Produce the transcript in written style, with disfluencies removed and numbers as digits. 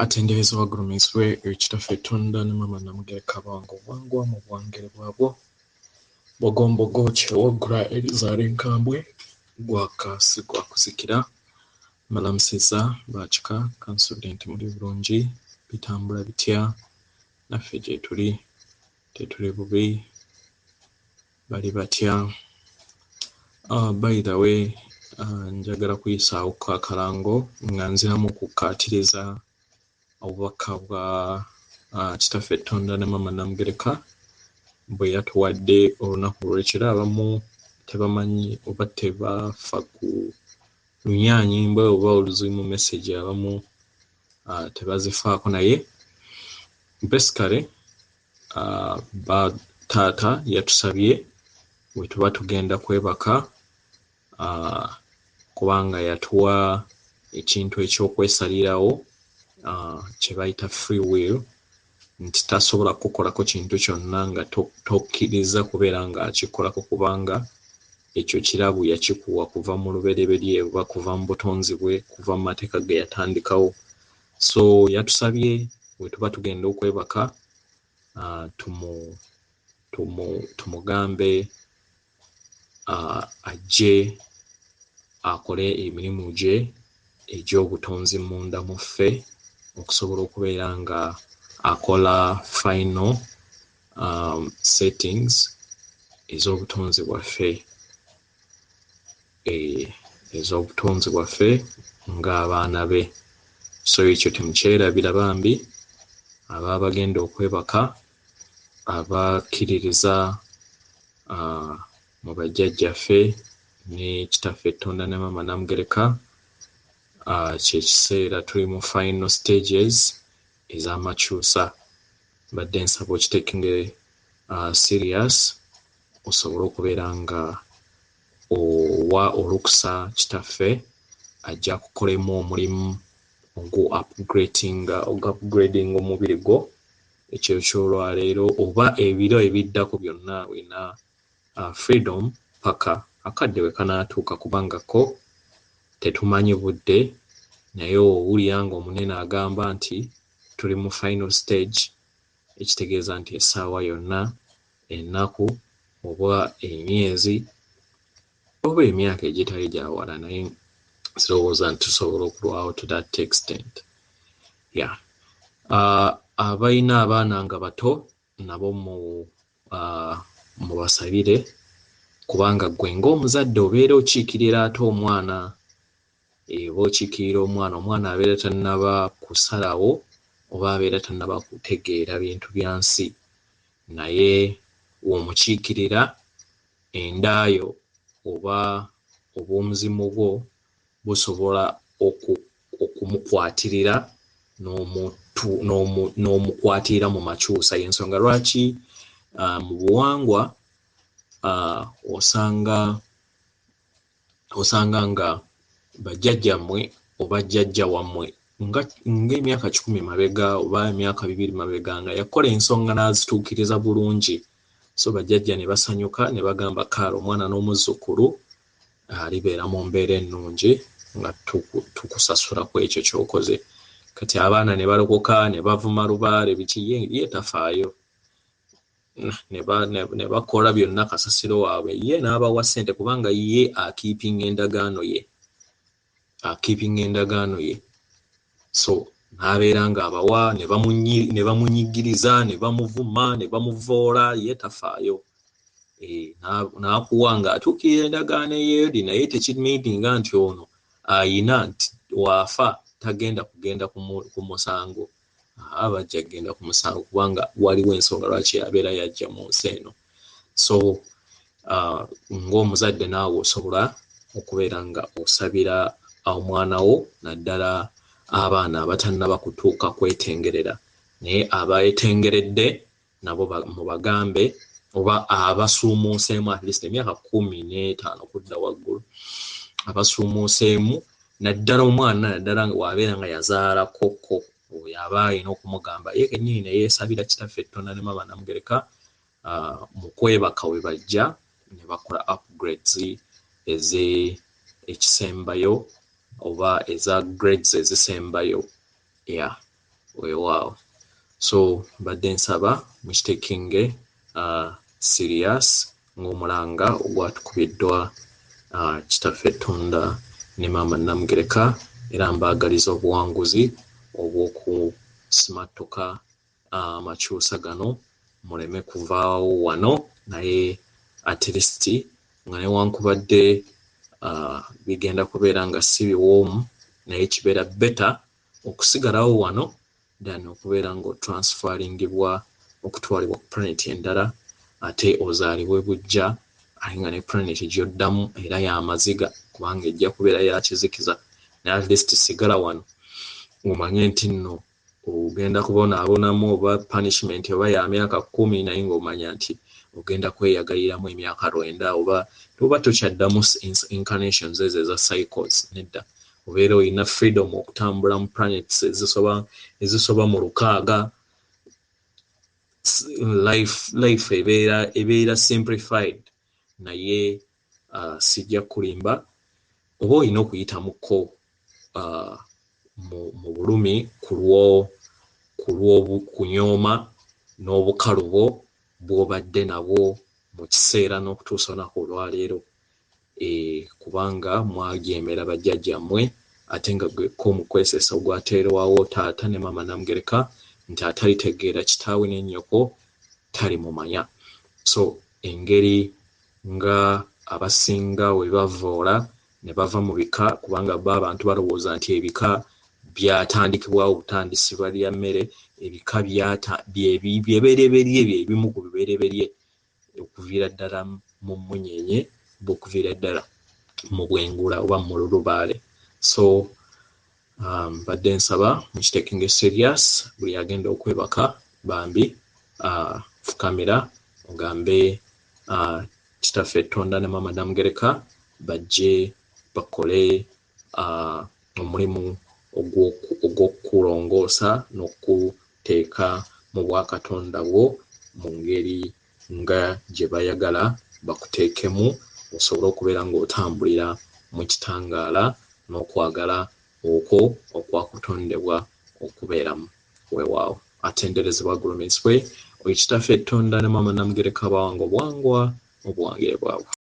atendereza waguluminswe ekitaffe Tonda ne Mama Namugereka bwangu bwangwa mu bwangere bwabwo bogombogo kyewoggula Elizari Nkambwe gwakasi gwakuzikira malamusiza bakika kansudenti muli bulungi bitambula bitya naffe gye tuli tetuli bubi bali batya. By the way njagala kuyisaawo ku akalango nga nziramu kukaatiriza obubaka bwa kitaffe Tonda ne Mama Namugereka bwe yatuwadde olunaku lw'ekiro. Abamu tebamanyi oba tebafa ku lunyanyimbe oba oluzimu message, abamu tebazifaako, naye basically ba taata yatusabye bwe tuba tugenda kwebaka kubanga yatuwa ekintu ekyokwesalirawo kye bayita free will, nti tasobola kukolako kintu kyonna nga tokkiriza kubeera nga akikolako, kubanga ekyo kirabu yakikuwa kuva mu lubereberye oba kuva mu butonzi bwe, kuva mu mateeka ge yatandikawo. So yatusabye bwe tuba tugenda okwebaka tumugambe ajje akole emirimu gye egy'obutonzi munda mu ffe okusobola okubeera nga akola final settings ez'obutonzi bwaffe ng'abaana be. So ekyo temukyerabira bambi ababa bagenda okwebaka, abakkiririza mu bajjajjaffe ne kitaffe Tonda ne Mama Namugereka. Kyekiseera tuli mu final stages ez'amakyusa. Badde nsaba okitekinge serious osobole okubeera nga owa olukusa kitaffe ajja kukolemu omulimu ogupgrading omubiri gwo ekyo kyolwaleero oba ebiro ebiddako byonna wina freedom paka akadde we kanaatuuka, kubanga ko tetumanyi budde, naye owulira nga omunene agamba nti tuli mu final stage, ekitegeeza nti essaawa yonna, ennaku oba emyezi oba emyaka egitali gya wala, naye sirowooza nti tusobola okulwawo to that extent. Abalina abaana nga bato nabo mubasabire, kubanga gwe ng'omuzadde obeera okiikirira ate omwana. Oba okiikirira omwana abeera tannaba kusalawo oba abeera tannaba kutegeera bintu bya nsi, naye w'omukiikirira endaayo oba obw'omuzimu bwo busobola okumukwatirira n'omukwatirira mu makyusa. Y'ensonga lwaki mu buwangwa osanga nga bajjajjammwe oba jjajja wammwe ng'emyaka 10 mabega oba emyaka 2 mabega nga yakola ensonga n'azituukiriza bulungi. So bajjajja ne basanyuka ne bagamba kaalo omwana n'omuzzukulu alibeera mu mbeera ennungi nga tukusasula ku ekyo ky'okoze. Kati abaana ne balokoka ne bavuma lubaale biki, ye tafaayo, ne bakola byonna kasasiro waabwe, ye n'abawa ssente kubanga ye akiipinga endagaano ye. So n'abeera ng'abawa ne bamunyigiriza ne bamuvuma ne bamuvoola, ye tafaayo. N'akuwa ng'atuukirira endagaano ey'eri, naye tekimiitinga nti ono ayina nti waafa tagenda kugenda ku musango. Bajja kugenda ku musango kubanga waliwo ensonga lwaki yabeera yajja mu nsi eno. So ng'omuzadde naawe osobola okubeera nga osabira omwana wo, naddala abaana abatannaba kutuuka kwetengerera, naye abayetengeredde nabo mubagambe, oba abasuumuuseemu at least emyaka 15 kudda waggulu, abasuumuuseemu naddala omwana naddala waabeera nga yazaala kokko, oyo aba alina okumugamba ye kennyini ne yeesabira kitaffe Tonda ne Mama Namugereka mu kwebaka we bajja ne bakola upgrades ez'ekisembayo oba eza grades ezisembayo. weewaawo. So badde nsaba mukiteekinge serious ng'omulanga ogwatukubiddwa kitaffe Tonda ne maama Namugereka, era mbaagaliza obuwanguzi obw'okusimattuka amakyusa gano muleme kuvaawo wano, naye at least nga newankubadde bigenda kubeera nga si biwoomu, naye kibeera better okusigalawo wano than okubeera nga otransferingibwa okutwalibwa ku planet endala ate ozaalibwe bujja ate nga ne planet gy'oddamu era y'amaziga kubanga ejja kubeera ya kizikiza. Naye at least sigala wano ng'omanye nti nno ogenda kubonaabonamu oba punishment oba ya myaka 10 naye ng'omanya nti ogenda kweyagaliramu emyaka 9 oba tokyaddamu incarnations ezo eza cycles. Nedda, obeera olina freedom okutambula mu planets ezisoba mu 6. Life ebeera simplified, naye sijja kulimba oba olina okuyitamuko mu bulumi kunyooma n'obukalubo bw'obadde nabwo mu kiseera n'okutuusa olunaku olwaleero, kubanga mwajeemera bajjajjammwe ate nga gweko mu kwesesa ogwateerwawo taata ne maama Namugereka nti atalitegeera kitaawe ne nnyoko talimumanya. So engeri nga abasinga we bavoola ne bava mu bika, kubanga abantu balowooza nti ebika byatandikibwawo butandisi balya mmere, ebika byebereberye byebimu ku bibereberye okuviira ddala mu munyenye okuviira ddala mu bwengula oba mu lulubaale. So badde nsaba mukiteekinge serious, buli agenda okwebaka bambi fukamira ogambe kitaffe Tonda ne maama Namugereka bajje bakole omulimu ogw'okulongoosa n'okuteeka mu bwakatonda bwo mu ngeri nga gye bayagala bakuteekemu, osobole okubeera ng'otambulira mu kitangaala n'okwagala okwo okwakutondebwa okubeeramu. Weewaawo, atenderezebwa agulumizibwe oyo kitaffe Tonda ne maama Namugereka bawange obwangwa obuwangire bwabwe.